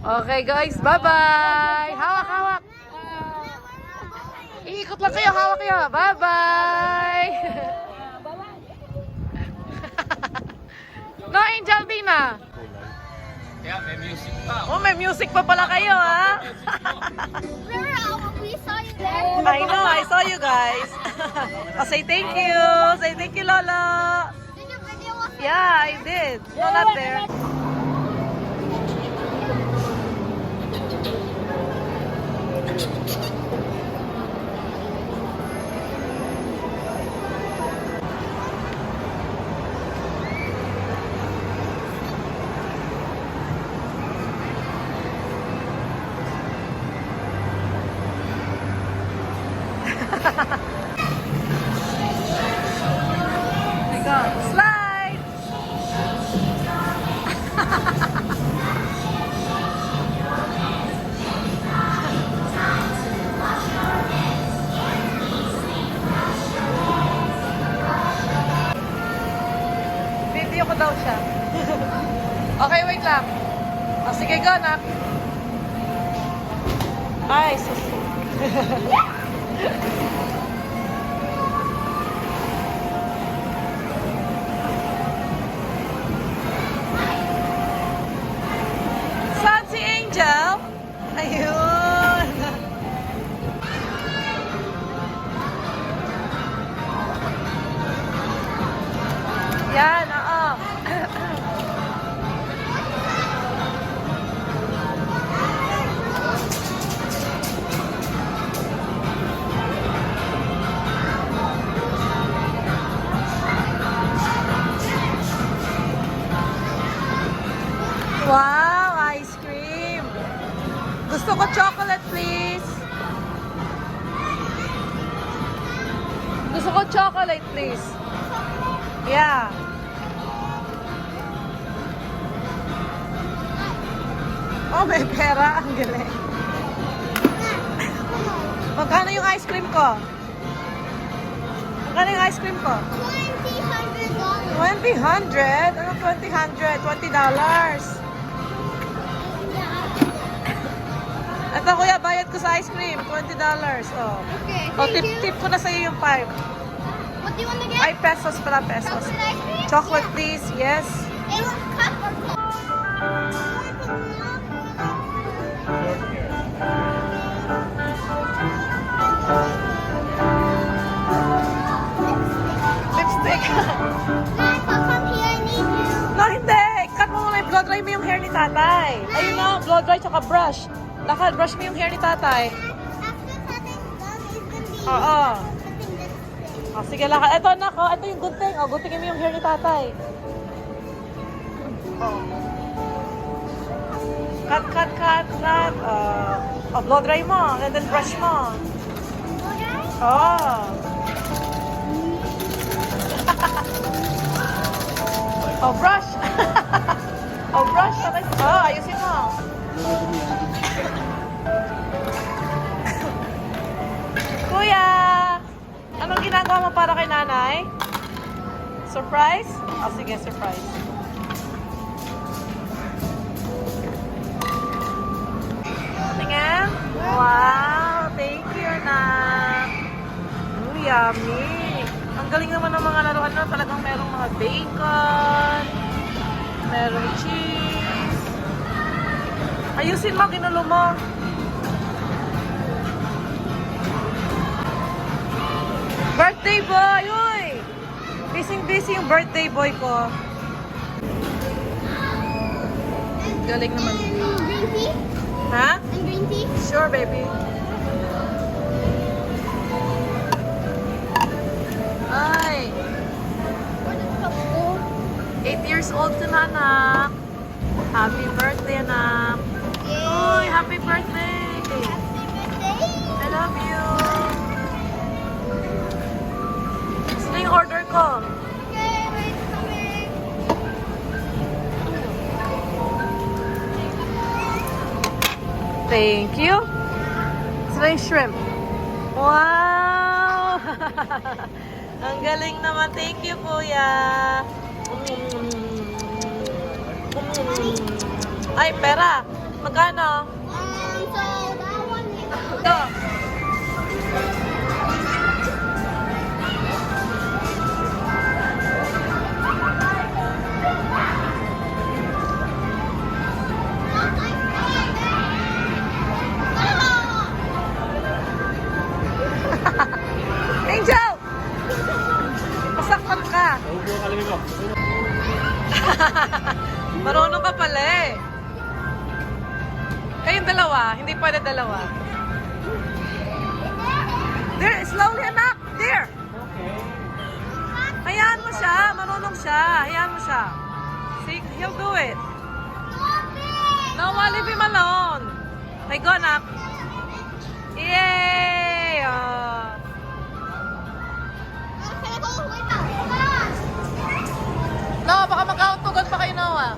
Okay guys, bye-bye! Hawak, hawak! Iikot lang kayo, hawak kayo. Bye-bye! No, Angel Dina! Kaya may music pa. Oh, may music pa pala kayo, ha? We saw you there. I know, I saw you guys. Oh, say thank you. Say thank you, Lolo. Did you video us? Yeah, I did. No, not there. Slide! Video ko daw siya. Okay, wait lang. O, sige, go, nak. Ay, sus. Saan si Angel? Ayun. Yan, oo. Wow, ice cream. Gusto ko chocolate, please. Gusto ko chocolate, please. Yeah. Oh, may pera. Ang galing. Magkano yung ice cream ko? Magkano yung ice cream ko? $2,000. 20, 100? Ano 20, 100? $20. Ito kuya, bayad ko sa ice cream. $20. Oh. Okay, Oh, thank you. tip ko na sa'yo yung 5. What do you want to get? Ay, pesos pala, pesos. Chocolate ice cream? Chocolate, please. Yes. In cup or cold? Lipstick. Guys, I'll come here. I need you. No, hindi. Cut mo muna. Blow dry mo yung hair ni tatay. Ayun na, blow dry tsaka brush. Lakad, brush mo yung hair ni tatay. After cutting done, it's gonna be Oo. cutting this thing. Oh, sige, lakad. Ito, nako. Ito yung gunting. Oh, guntingin mo yung hair ni tatay. Oh. Cut, cut, cut, cut. Oh, blow dry mo. And then brush mo. Okay? Oh. Oh, brush. Oh, brush. Oh, ayusin mo. Kuya, anong ginagawa mo para kay nanay? Surprise? Oh, sige, surprise. Tingnan. Wow, thank you, anak. Yummy. Ang galing naman ng mga laruan na talagang merong mga bacon, merong cheese. Ayusin mo, ginulo mo. Birthday boy! Uy! Busy yung birthday boy ko. Galing naman. And green tea? Ha? And green tea? Sure, baby. Ay! What is the food? 8 years old ka na, anak. Happy birthday, anak. Uy, happy birthday! Happy birthday! I love you! Sino yung order ko? Okay, wait, coming. Thank you. Sino yung shrimp? Wow! Ang galing naman. Thank you, kuya. Ay, pera. Magkano? So that one is Ito. Angel! Pasaktan ka. Huwag mo kalamin mo. Marunong ka pala eh. Kayong dalawa, hindi pwede dalawa. There, slowly anak. There. Hayaan mo siya, marunong siya. Hayaan mo siya. See, he'll do it. No, leave him alone. Hey, go anak. Yay! Oh. No, baka magkautugan pa kayo, Noah.